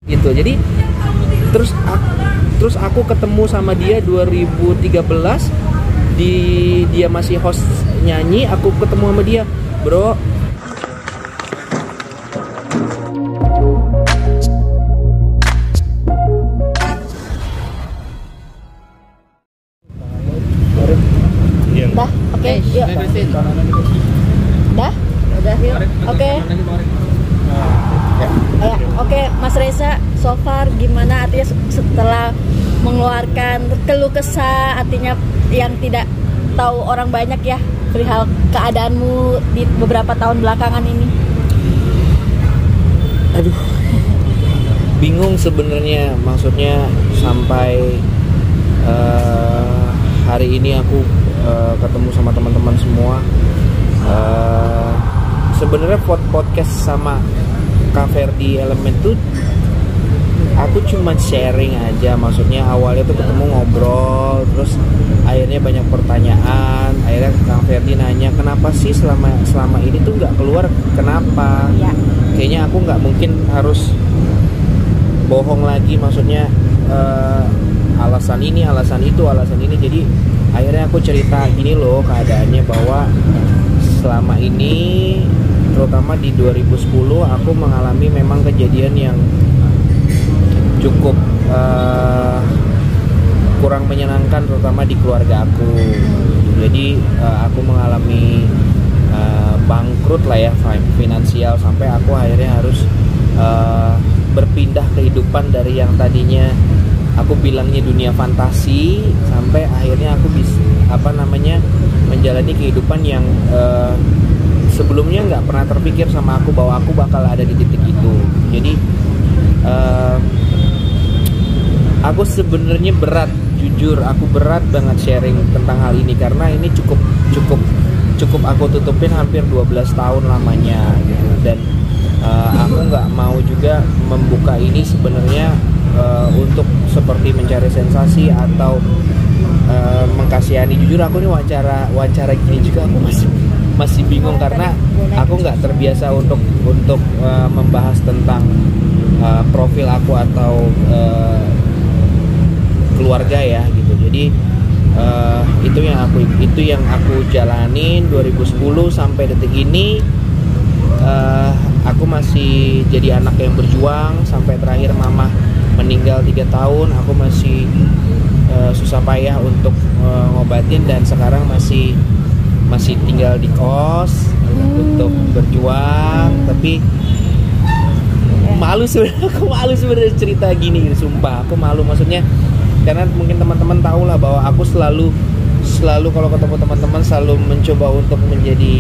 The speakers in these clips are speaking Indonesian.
gitu. Jadi terus aku ketemu sama dia 2013 dia masih host nyanyi, aku ketemu sama dia, bro. Dah, oke, yuk. Dah, udah yuk. Oke. Ya, oke, Mas Reza, so far gimana artinya setelah mengeluarkan keluh kesah, artinya yang tidak tahu orang banyak ya perihal keadaanmu di beberapa tahun belakangan ini? Aduh, bingung sebenarnya, maksudnya sampai hari ini aku ketemu sama teman-teman semua. Sebenarnya podcast sama Kak Ferdi Elemen tuh aku cuma sharing aja, maksudnya awalnya tuh ketemu ngobrol, terus akhirnya banyak pertanyaan, akhirnya Kang Ferdi nanya kenapa sih selama ini tuh nggak keluar, kenapa? Ya. Kayaknya aku nggak mungkin harus bohong lagi, maksudnya alasan ini, alasan itu, alasan ini. Jadi akhirnya aku cerita gini loh keadaannya, bahwa selama ini terutama di 2010 aku mengalami memang kejadian yang cukup kurang menyenangkan, terutama di keluarga aku. Jadi aku mengalami bangkrut lah ya, finansial, sampai aku akhirnya harus berpindah kehidupan dari yang tadinya aku bilangnya dunia fantasi, sampai akhirnya aku bisa menjalani kehidupan yang sebelumnya nggak pernah terpikir sama aku bahwa aku bakal ada di titik itu. Jadi aku sebenarnya berat, jujur aku berat banget sharing tentang hal ini, karena ini cukup aku tutupin hampir 12 tahun lamanya gitu. Dan aku nggak mau juga membuka ini sebenarnya untuk seperti mencari sensasi atau mengkasihani. Jujur aku ini wawancara gini juga aku masih bingung, karena aku nggak terbiasa untuk membahas tentang profil aku atau keluarga ya gitu. Jadi itu yang aku jalanin 2010 sampai detik ini. Aku masih jadi anak yang berjuang sampai terakhir mama meninggal 3 tahun. Aku masih susah payah untuk ngobatin, dan sekarang masih tinggal di kos untuk berjuang. Tapi malu sebenarnya, aku malu sebenarnya cerita gini, sumpah aku malu, maksudnya karena mungkin teman-teman tahu lah bahwa aku selalu kalau ketemu teman-teman selalu mencoba untuk menjadi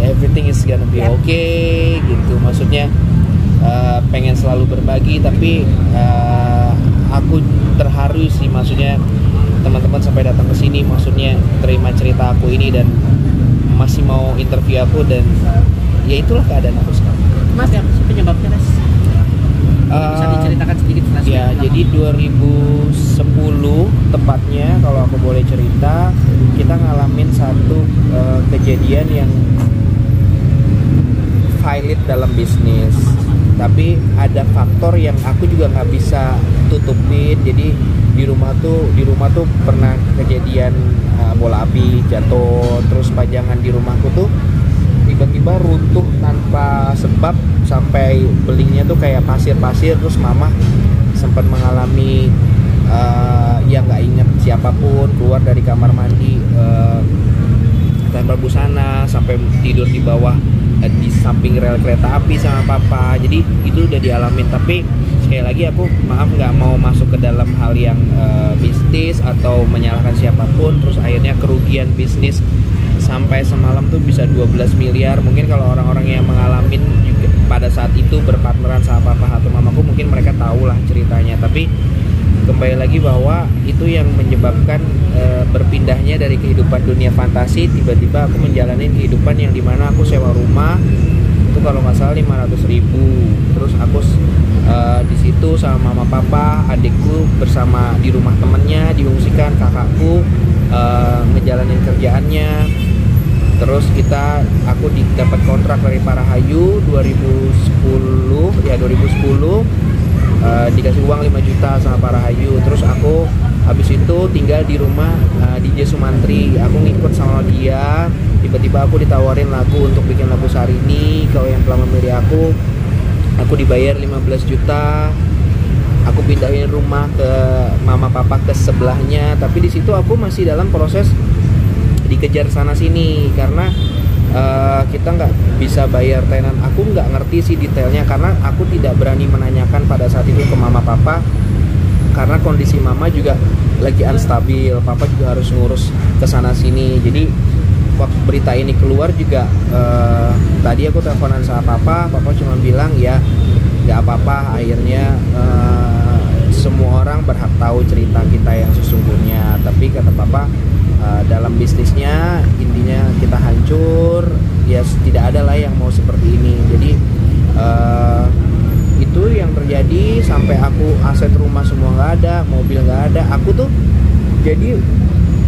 everything is gonna be okay gitu, maksudnya pengen selalu berbagi. Tapi aku terharu sih, maksudnya teman-teman sampai datang ke sini, maksudnya terima cerita aku ini dan masih mau interview aku, dan ya itulah keadaan aku sekarang. Mas, yang penyebabnya Mas? Bisa diceritakan sedikit flashback? Ya, jadi 2010 tepatnya kalau aku boleh cerita, kita ngalamin satu kejadian yang valid dalam bisnis. Tapi ada faktor yang aku juga nggak bisa tutupin. Jadi di rumah tuh pernah kejadian bola api jatuh, terus pajangan di rumahku tuh tiba-tiba runtuh tanpa sebab sampai belingnya tuh kayak pasir-pasir. Terus mama sempat mengalami ya nggak inget siapapun, keluar dari kamar mandi tanpa busana, sampai tidur di bawah di samping rel kereta api sama papa. Jadi itu udah dialamin. Tapi sekali lagi aku maaf nggak mau masuk ke dalam hal yang bisnis atau menyalahkan siapapun. Terus akhirnya kerugian bisnis sampai semalam tuh bisa 12 miliar. Mungkin kalau orang-orang yang mengalami juga pada saat itu berpartneran sama papa atau mamaku, mungkin mereka tahu lah ceritanya. Tapi kembali lagi bahwa itu yang menyebabkan berpindahnya dari kehidupan dunia fantasi, tiba-tiba aku menjalani kehidupan yang dimana aku sewa rumah itu kalau nggak salah 500.000. Terus aku di situ sama mama papa, adikku bersama di rumah temennya diungsikan, kakakku ngejalanin kerjaannya. Terus aku dapat kontrak dari Parahayu 2010. dikasih uang 5 juta sama Pak Rahayu. Terus aku habis itu tinggal di rumah DJ Sumantri. Aku ngikut sama dia. Tiba-tiba aku ditawarin lagu untuk bikin lagu Sarini. Kau yang telah memilih aku dibayar 15 juta. Aku pindahin rumah ke mama papa ke sebelahnya. Tapi di situ aku masih dalam proses dikejar sana sini karena kita nggak bisa bayar tenan. Aku nggak ngerti sih detailnya karena aku tidak berani menanyakan pada saat itu ke mama papa karena kondisi mama juga lagi unstabil. Papa juga harus ngurus kesana sini. Jadi waktu berita ini keluar juga tadi aku teleponan sama papa cuma bilang ya nggak apa-apa. Akhirnya semua orang berhak tahu cerita kita yang sesungguhnya. Tapi kata papa dalam bisnisnya intinya kita hancur, ya tidak ada lah yang mau seperti ini. Jadi itu yang terjadi sampai aku aset rumah semua nggak ada, mobil nggak ada. Aku tuh jadi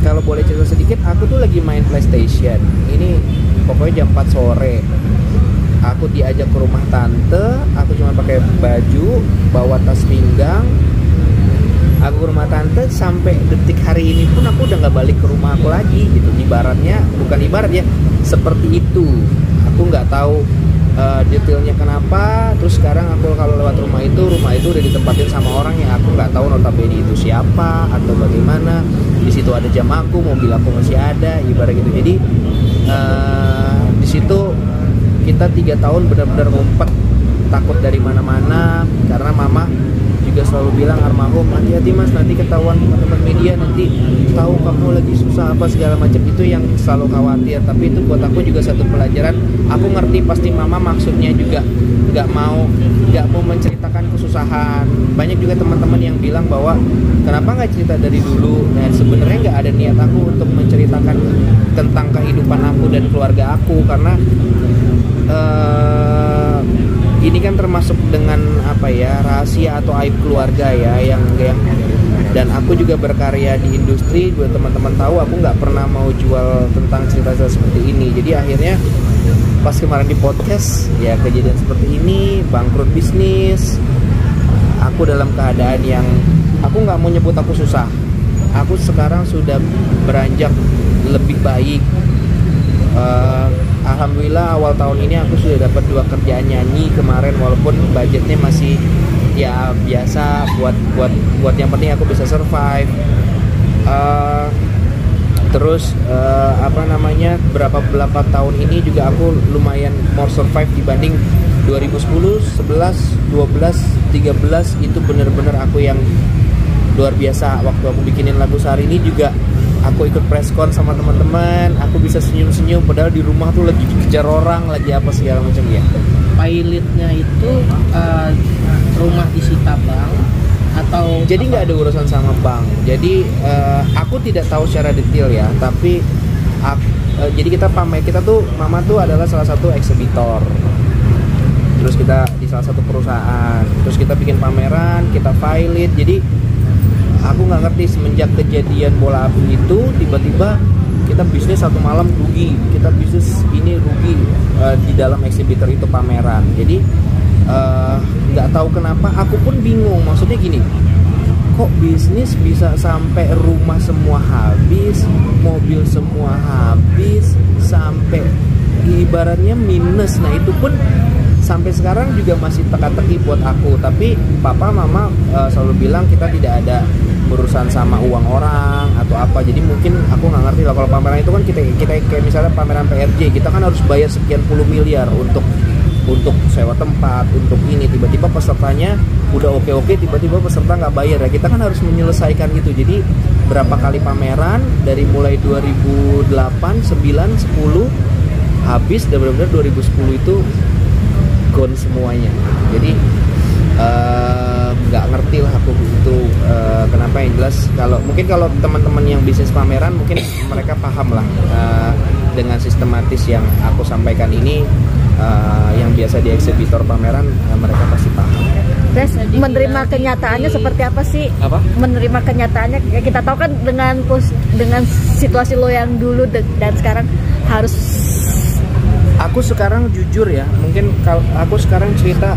kalau boleh cerita sedikit, aku tuh lagi main PlayStation. Ini pokoknya jam 4 sore. Aku diajak ke rumah tante, aku cuma pakai baju, bawa tas pinggang. Aku ke rumah tante sampai detik hari ini pun aku udah nggak balik ke rumah aku lagi gitu. Ibaratnya, bukan ibarat ya, seperti itu. Aku nggak tahu detailnya kenapa. Terus sekarang aku kalau lewat rumah itu udah ditempatin sama orang yang aku nggak tahu notabene itu siapa atau bagaimana. Di situ ada jam aku, mobil aku masih ada, ibarat gitu. Jadi di situ kita 3 tahun benar-benar ngumpet, takut dari mana-mana karena mama juga selalu bilang almarhum, hati-hati mas, nanti ketahuan teman-teman media, nanti tahu kamu lagi susah apa segala macam. Itu yang selalu khawatir. Tapi itu buat aku juga satu pelajaran. Aku ngerti pasti mama maksudnya juga nggak mau menceritakan kesusahan. Banyak juga teman-teman yang bilang bahwa kenapa nggak cerita dari dulu. Dan sebenarnya nggak ada niat aku untuk menceritakan tentang kehidupan aku dan keluarga aku karena ini kan termasuk dengan apa ya, rahasia atau aib keluarga ya yang dan aku juga berkarya di industri. Buat teman-teman tahu, aku nggak pernah mau jual tentang cerita seperti ini. Jadi akhirnya pas kemarin di podcast ya kejadian seperti ini, bangkrut bisnis. Aku dalam keadaan yang aku nggak mau nyebut aku susah. Aku sekarang sudah beranjak lebih baik. Alhamdulillah awal tahun ini aku sudah dapat 2 kerjaan nyanyi kemarin, walaupun budgetnya masih ya biasa buat yang penting aku bisa survive. Terus berapa tahun ini juga aku lumayan more survive dibanding 2010, 11, 12, 13 itu bener-bener aku yang luar biasa. Waktu aku bikinin lagu Sarini juga aku ikut preskon sama teman-teman, aku bisa senyum-senyum padahal di rumah tuh lagi dikejar orang, lagi apa segala macam ya. Pilotnya itu rumah disita bank atau jadi nggak ada urusan sama bank. Jadi aku tidak tahu secara detail ya, tapi jadi kita tuh mama tuh adalah salah satu eksibitor. Terus kita di salah satu perusahaan, terus kita bikin pameran, kita pilot. Jadi aku nggak ngerti semenjak kejadian bola api itu tiba-tiba kita bisnis satu malam rugi, kita bisnis ini rugi di dalam eksibitor itu pameran. Jadi nggak tahu kenapa, aku pun bingung. Maksudnya gini, kok bisnis bisa sampai rumah semua habis, mobil semua habis, sampai ibaratnya minus. Nah itu pun sampai sekarang juga masih teka-teki buat aku. Tapi papa mama selalu bilang kita tidak ada urusan sama uang orang atau apa. Jadi mungkin aku nggak ngerti lah, kalau pameran itu kan kita kayak misalnya pameran PRJ, kita kan harus bayar sekian puluh miliar untuk sewa tempat, untuk ini. Tiba-tiba pesertanya udah oke, tiba-tiba peserta nggak bayar ya, kita kan harus menyelesaikan itu. Jadi berapa kali pameran dari mulai 2008, 9, 10 habis, dan benar-benar 2010 itu gone semuanya. Jadi nggak ngerti lah aku itu kenapa. Yang jelas kalau teman-teman yang bisnis pameran mungkin mereka paham lah dengan sistematis yang aku sampaikan ini. Yang biasa di eksibitor pameran mereka pasti paham. Terus menerima kenyataannya seperti apa sih? Apa? Menerima kenyataannya ya, kita tahu kan dengan situasi lo yang dulu dan sekarang harus. Aku sekarang jujur ya, mungkin kalau aku sekarang cerita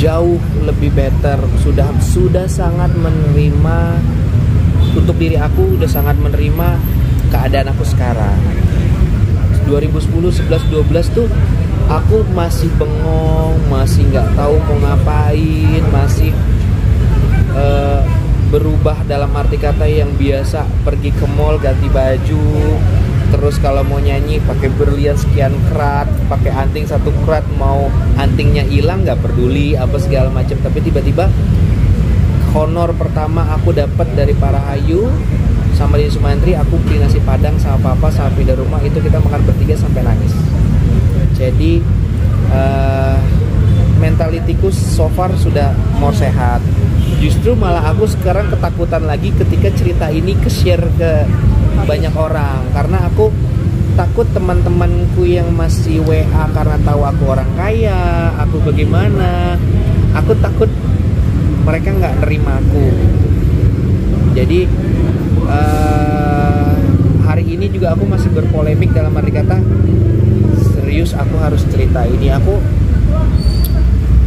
jauh lebih better, sudah sangat menerima untuk diri aku, udah sangat menerima keadaan aku sekarang. 2010, 11, 12 tuh aku masih bengong, masih nggak tahu mau ngapain, masih berubah dalam arti kata yang biasa pergi ke mall ganti baju, terus kalau mau nyanyi pakai berlian sekian karat, pakai anting 1 karat, mau antingnya hilang nggak peduli apa segala macam. Tapi tiba-tiba honor pertama aku dapat dari Parahayu sama di Sumantri, aku beli nasi padang sama papa sama pindah rumah, itu kita makan bertiga sampai nangis. Jadi mentalitiku so far sudah more sehat. Justru malah aku sekarang ketakutan lagi ketika cerita ini ke-share ke banyak orang, karena aku takut teman-temanku yang masih WA karena tahu aku orang kaya, aku bagaimana, aku takut mereka nggak nerima aku. Jadi hari ini juga aku masih berpolemik dalam arti kata, serius aku harus cerita ini. Aku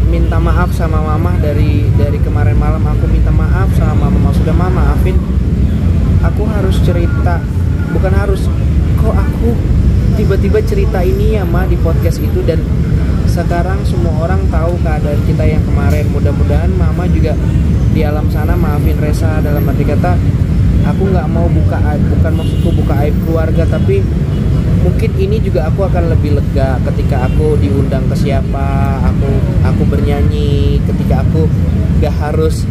minta maaf sama mama dari kemarin malam, aku minta maaf sama mama, sudah mama maafin. Aku harus cerita, bukan harus, kok aku tiba-tiba cerita ini ya ma di podcast itu, dan sekarang semua orang tahu keadaan kita yang kemarin. Mudah-mudahan mama juga di alam sana maafin Resa, dalam arti kata aku nggak mau buka aib, bukan maksudku buka aib keluarga, tapi mungkin ini juga aku akan lebih lega ketika aku diundang ke siapa, aku bernyanyi, ketika aku gak harus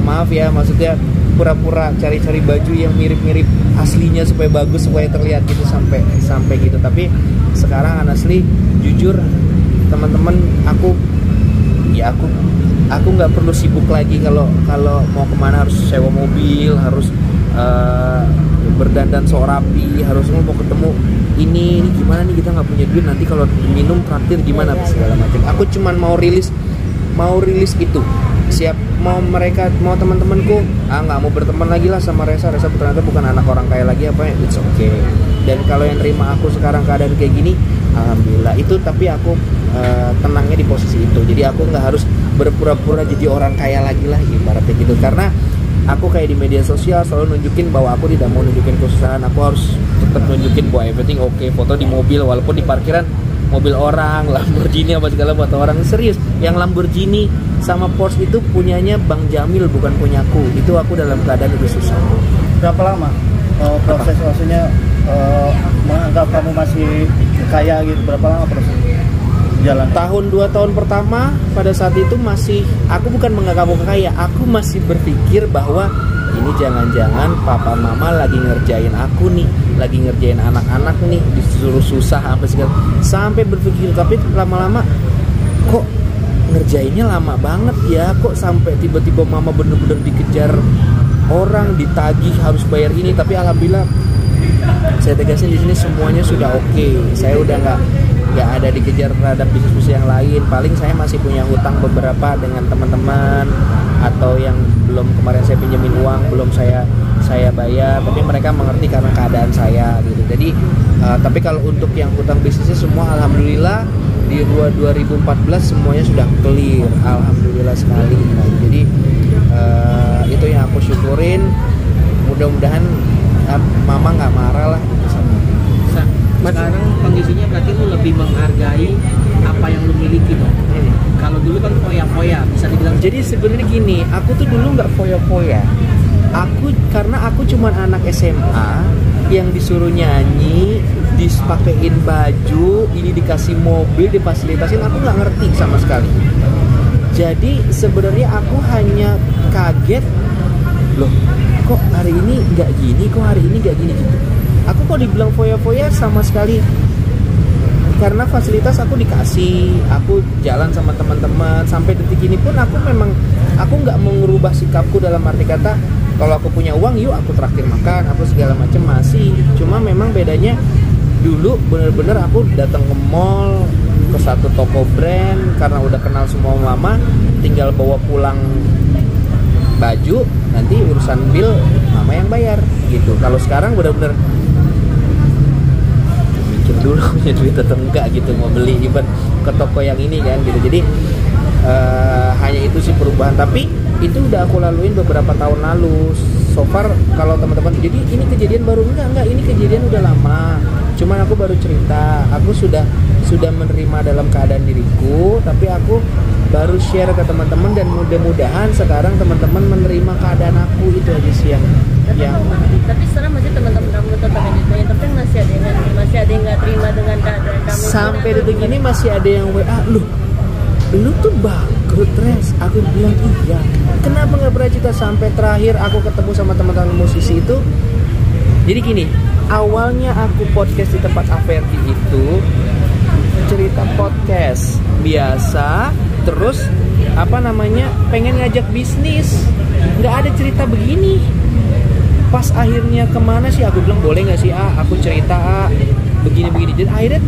maaf ya, maksudnya pura-pura cari-cari baju yang mirip-mirip aslinya supaya bagus, supaya terlihat gitu sampai gitu. Tapi sekarang honestly, jujur teman-teman, aku nggak perlu sibuk lagi kalau mau kemana harus sewa mobil, harus berdandan sok rapi, harus mau ketemu ini gimana nih, kita nggak punya duit, nanti kalau minum traktir gimana segala macam. Aku cuman mau rilis itu. Siap, mau teman-temanku nggak mau berteman lagi lah sama Resa ternyata bukan anak orang kaya lagi, apa ya, it's okay. Dan kalau yang terima aku sekarang keadaan kayak gini, alhamdulillah itu. Tapi aku tenangnya di posisi itu, jadi aku nggak harus berpura-pura jadi orang kaya lagi lah ibaratnya gitu. Karena aku kayak di media sosial selalu nunjukin bahwa aku tidak mau nunjukin kesusahan, aku harus tetap nunjukin bahwa everything okay. Foto di mobil, walaupun di parkiran mobil orang, Lamborghini apa segala buat orang. Serius, yang Lamborghini sama Porsche itu punyanya Bang Jamil, bukan punyaku. Itu aku dalam keadaan lebih susah. Berapa lama prosesnya menganggap kamu masih kaya gitu? Berapa lama proses jalan? Tahun 2 tahun pertama pada saat itu masih, aku bukan menganggap aku kaya, aku masih berpikir bahwa ini jangan-jangan papa mama lagi ngerjain aku nih, lagi ngerjain anak-anak nih, disuruh susah sampai berpikir. Tapi lama-lama kok ngerjainnya lama banget ya, kok sampai tiba-tiba mama bener-bener dikejar orang, ditagih harus bayar ini. Tapi alhamdulillah saya tegasin di sini semuanya sudah oke. Saya udah nggak ada dikejar terhadap bisnis yang lain. Paling saya masih punya hutang beberapa dengan teman-teman, atau yang belum, kemarin saya pinjemin uang belum saya bayar, tapi mereka mengerti karena keadaan saya gitu. Jadi tapi kalau untuk yang hutang bisnisnya semua alhamdulillah di 2014 semuanya sudah clear, alhamdulillah sekali. Nah, jadi itu yang aku syukurin. Mudah-mudahan mama nggak marah lah gitu sama. Sekarang kondisinya berarti lu lebih menghargai apa yang lu miliki dong. Kalau dulu kan foya-foya, bisa dibilang. Jadi sebenarnya gini, aku tuh dulu nggak foya-foya. Karena aku cuma anak SMA yang disuruh nyanyi, dipakein baju, ini dikasih mobil, difasilitasin, aku nggak ngerti sama sekali. Jadi sebenarnya aku hanya kaget, loh kok hari ini nggak gini, kok hari ini nggak gini gitu. Aku kok dibilang foya-foya sama sekali, karena fasilitas aku dikasih, aku jalan sama teman-teman sampai detik ini pun aku nggak mengubah sikapku dalam arti kata kalau aku punya uang yuk aku traktir makan apa segala macam, masih. Cuma memang bedanya dulu bener-bener aku datang ke mall, ke satu toko brand, karena udah kenal semua mama, tinggal bawa pulang baju, nanti urusan bill mama yang bayar gitu. Kalau sekarang bener-bener mikir dulu punya duit atau enggak gitu, mau beli even ke toko yang ini kan gitu. Jadi perubahan, tapi itu udah aku laluin beberapa tahun lalu. So far kalau teman-teman, jadi ini kejadian baru enggak, ini kejadian udah lama. Cuman aku baru cerita, aku sudah menerima dalam keadaan diriku, tapi aku baru share ke teman-teman dan mudah-mudahan sekarang teman-teman menerima keadaan aku. Itu aja sih yang Tapi sekarang masih teman-teman kamu tetap gitu, yang penting masih ada yang nggak terima dengan keadaan kamu. sampai detik ini masih ada yang WA, lu tuh bangkrut, Res. Aku bilang iya. Kenapa nggak pernah cerita? Sampai terakhir aku ketemu sama teman-teman musisi itu. Jadi gini, awalnya aku podcast di tempat Averdi itu cerita podcast biasa, terus pengen ngajak bisnis, nggak ada cerita begini. Pas akhirnya kemana sih, aku bilang boleh nggak sih aku cerita begini. Jadi akhirnya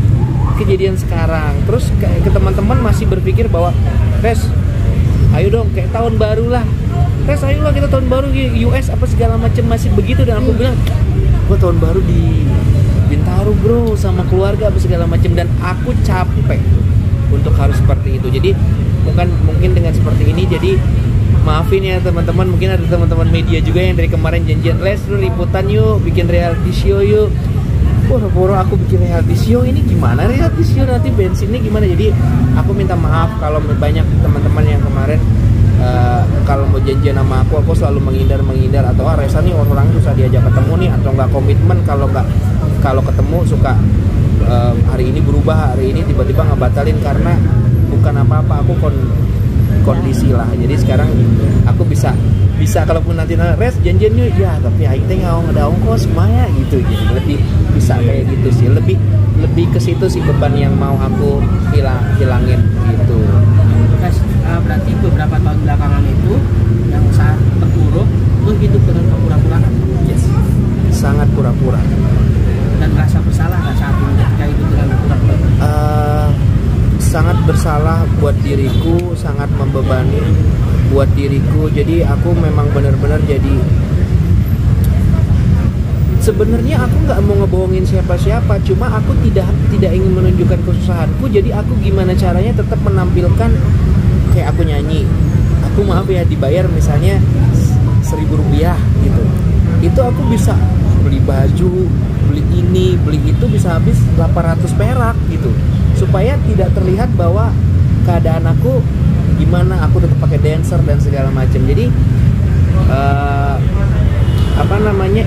kejadian sekarang. Terus ke teman-teman masih berpikir bahwa Res, ayo dong kayak tahun baru lah, Res ayolah kita tahun baru di US apa segala macam, masih begitu. Dan aku bilang gua tahun baru di Bintaro bro sama keluarga apa segala macam, dan aku capek untuk harus seperti itu. Jadi mungkin dengan seperti ini, jadi maafin ya teman-teman, mungkin ada teman-teman media juga yang dari kemarin janjian, Les lu liputan yuk, bikin reality show yuk. Boro-boro aku bikin reality show, ini gimana reality show, nanti bensinnya gimana. Jadi aku minta maaf kalau banyak teman-teman yang kemarin kalau mau janjian sama aku selalu menghindar atau Resa nih orang susah diajak ketemu nih, atau nggak komitmen, kalau ketemu suka hari ini berubah, hari ini tiba-tiba ngebatalin karena bukan apa-apa, aku kondisi lah. Jadi sekarang aku bisa kalaupun nanti Res janjian yuk ya, tapi aing teh nggak ada ongkos maya gitu. Jadi lebih bisa kayak gitu sih, lebih ke situ sih beban yang mau aku hilangin gitu. Berarti beberapa tahun belakangan itu yang saat terpuruk lu hidup dengan kepura-puraan. Yes, sangat pura-pura. Dan rasa bersalah nggak saat itu ketika hidup dengan kepura-puraan? Sangat bersalah buat diriku, sangat membebani buat diriku. Jadi aku memang benar-benar jadi, sebenarnya aku nggak mau ngebohongin siapa-siapa, cuma aku tidak ingin menunjukkan kesusahanku. Jadi aku gimana caranya tetap menampilkan kayak aku nyanyi, aku maaf ya dibayar misalnya 1.000 rupiah gitu, itu aku bisa beli baju, beli ini, beli itu, bisa habis 800 perak gitu, supaya tidak terlihat bahwa keadaan aku gimana, aku tetap pakai dancer dan segala macam. Jadi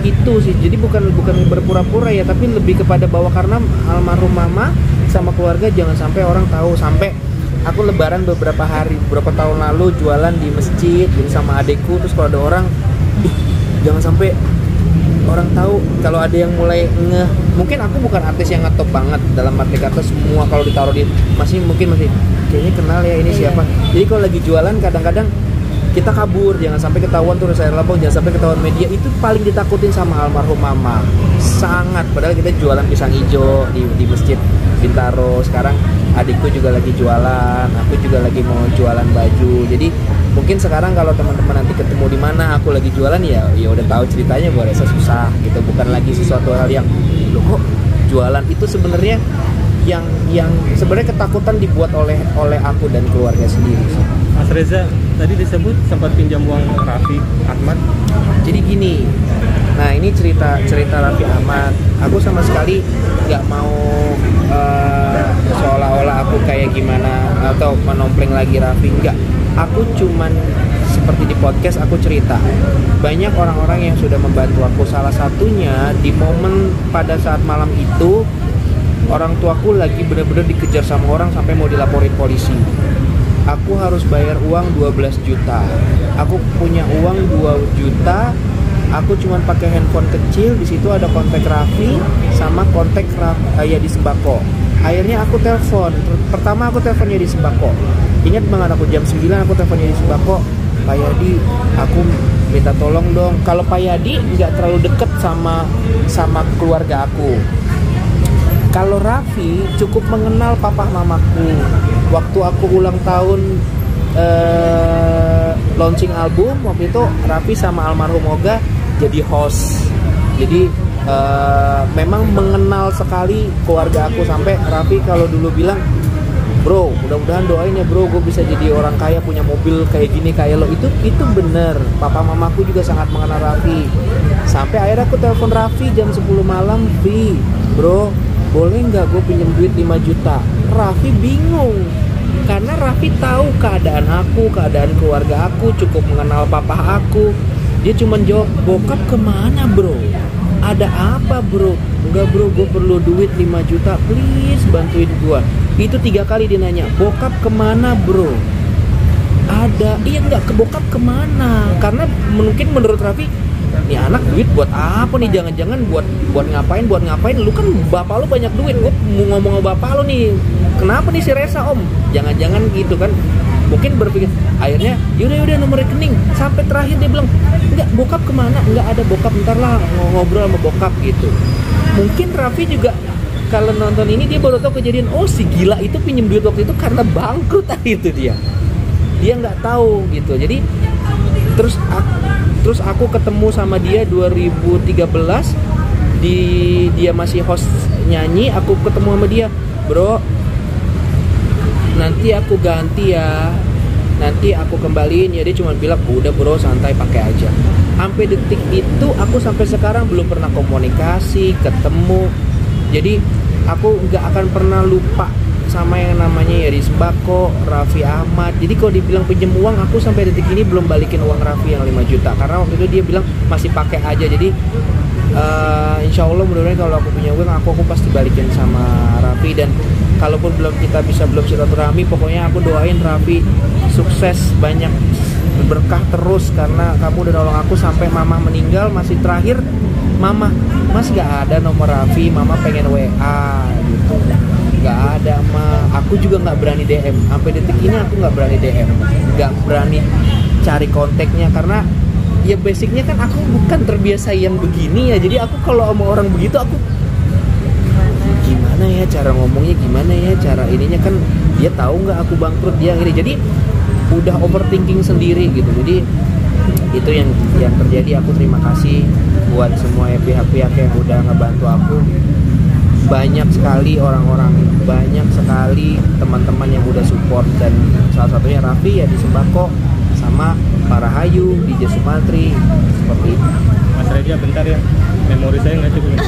itu sih. Jadi bukan berpura-pura ya, tapi lebih kepada bahwa karena almarhum mama sama keluarga, jangan sampai orang tahu. Sampai aku lebaran beberapa tahun lalu jualan di masjid gitu sama adekku, terus kalau ada orang, jangan sampai orang tahu. Kalau ada yang mulai mungkin aku bukan artis yang ngetop banget dalam arti kata, semua kalau ditaruh di masih kayaknya kenal ya ini siapa. Jadi kalau lagi jualan kadang-kadang kita kabur, jangan sampai ketahuan tuh saya Lampung, jangan sampai ketahuan media. Itu paling ditakutin sama almarhum mama sangat. Padahal kita jualan pisang hijau di masjid Bintaro. Sekarang adikku juga lagi jualan, aku juga lagi mau jualan baju. Jadi mungkin sekarang kalau teman-teman nanti ketemu di mana aku lagi jualan, ya udah tahu ceritanya bahwa Resa susah gitu. Bukan lagi sesuatu hal yang loh kok jualan. Itu sebenarnya yang sebenarnya ketakutan dibuat oleh aku dan keluarga sendiri. Mas Reza tadi disebut sempat pinjam uang Raffi Ahmad. Jadi gini, nah ini cerita Raffi Ahmad. Aku sama sekali nggak mau seolah-olah aku kayak gimana atau menompleng lagi Raffi, enggak. Aku cuman seperti di podcast aku cerita, banyak orang-orang yang sudah membantu aku. Salah satunya di momen pada saat malam itu, orang tuaku lagi benar-benar dikejar sama orang sampai mau dilaporin polisi. Aku harus bayar uang 12 juta. Aku punya uang 2 juta. Aku cuma pakai handphone kecil. Di situ ada kontak Raffi sama kontak Yadi Sembako. Akhirnya aku telepon. Pertama aku telepon Yadi Sembako. Ingat banget, aku jam 9 aku telepon Yadi Sembako. Pak Yadi, aku minta tolong dong. Kalau Pak Yadi nggak terlalu deket sama keluarga aku. Kalau Raffi cukup mengenal papa mamaku. Waktu aku ulang tahun launching album, waktu itu Raffi sama almarhum Oga jadi host. Jadi memang mengenal sekali keluarga aku. Sampai Raffi kalau dulu bilang, bro mudah-mudahan doain ya bro gue bisa jadi orang kaya punya mobil kayak gini kayak lo. Itu bener. Papa mamaku juga sangat mengenal Raffi. Sampai akhirnya aku telepon Raffi jam 10 malam, bro boleh nggak gue pinjem duit 5 juta. Raffi bingung karena Raffi tahu keadaan aku, keadaan keluarga aku, cukup mengenal papa aku. Dia cuma jawab, bokap kemana bro? Ada apa bro? Enggak bro, gue perlu duit 5 juta, please bantuin gue. Itu 3 kali dia nanya, bokap kemana bro? Ada, iya enggak, ke bokap kemana? Karena mungkin menurut Raffi, nih anak duit buat apa nih? Jangan-jangan buat ngapain? Lu kan bapak lu banyak duit, gue mau ngomong sama bapak lu nih. Kenapa nih si Resa om? Jangan-jangan gitu kan? Mungkin berpikir, akhirnya yaudah nomor rekening. Sampai terakhir dia bilang, enggak, bokap kemana? Enggak ada bokap, ntar lah ngobrol sama bokap gitu. Mungkin Raffi juga kalau nonton ini dia baru tahu kejadian, oh si gila itu pinjem duit waktu itu karena bangkrut itu dia nggak tahu gitu. Jadi terus aku ketemu sama dia 2013 dia masih host nyanyi. Aku ketemu sama dia, bro nanti aku ganti ya, nanti aku kembaliin ya. Dia cuma bilang udah bro santai pakai aja. Sampai detik itu aku sampai sekarang belum pernah komunikasi ketemu. Jadi aku nggak akan pernah lupa sama yang namanya Yeri Sembako, Raffi Ahmad. Jadi kalau dibilang pinjam uang, aku sampai detik ini belum balikin uang Raffi yang 5 juta karena waktu itu dia bilang masih pakai aja. Jadi insya Allah mudah-mudahan kalau aku punya uang aku pasti balikin sama Raffi. Dan kalaupun belum silaturahmi, pokoknya aku doain Raffi sukses, banyak berkah terus karena kamu udah nolong aku sampai mama meninggal. Masih terakhir mama, mas gak ada nomor Raffi, mama pengen WA gitu. Gak ada ma, aku juga gak berani DM. Sampai detik ini aku gak berani DM, gak berani cari kontaknya karena ya basicnya kan aku bukan terbiasa yang begini ya. Jadi aku kalau sama orang begitu aku gimana ya cara ngomongnya, gimana ya cara ininya, kan dia tahu nggak aku bangkrut, dia ini. Jadi udah overthinking sendiri gitu. Jadi itu yang terjadi. Aku terima kasih buat semua pihak-pihak yang udah ngebantu aku. Banyak sekali orang-orang, banyak sekali teman-teman yang udah support, dan salah satunya Raffi ya di Sembako sama para Hayu, DJ Sumantri, seperti itu. Mas Reza bentar ya, memori saya nggak cukup.